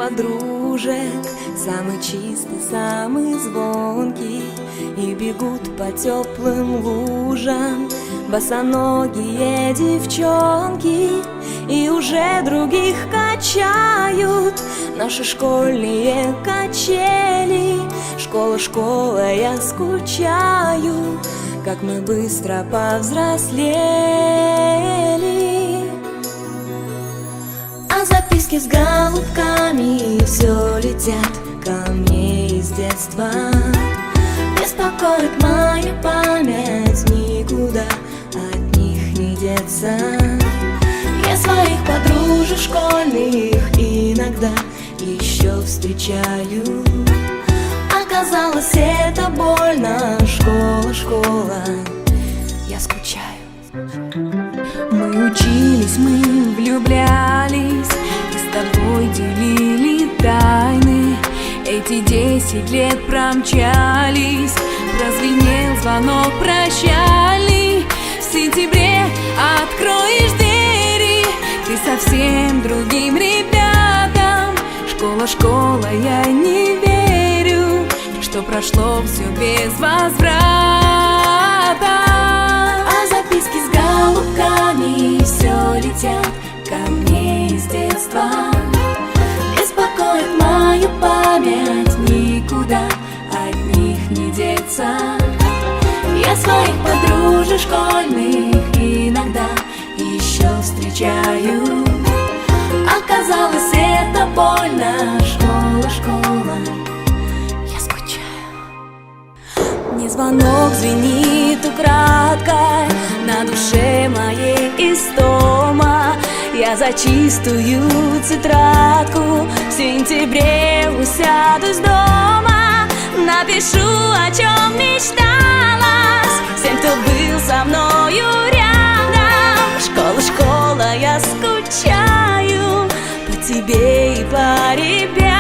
подружек, самый чистый, самый звонкий, и бегут по теплым лужам босоногие девчонки, и уже других качают наши школьные качели. Школа, школа, я скучаю, как мы быстро повзрослели. А записки с голубками все летят ко мне из детства. Беспокоит моя память, никуда от них не деться. Я своих подружек школьных иногда еще встречаю. Оказалось, это больно. Школа, школа, я скучаю. Мы учились, мы влюблялись, и с тобой делили тайны. Эти 10 лет промчались, прозвенел звонок прощальный. В сентябре откроешь двери ты совсем другим ребятам. Школа, школа, я не верю, что прошло все без возврата. А записки с голубками все летят ко мне из детства. Беспокоит мою память, никуда от них не деться. Я своих подружек школьных иногда еще встречаю. Оказалось, это больно. Школа, школа, я скучаю. Мне звонок звенит украдкой, на душе моей истома. Я за чистую тетрадку в сентябре усядусь дома. Напишу, о чем мечталась всем, кто был со мною рядом. Школа, школа, я скучаю по тебе и по ребятам.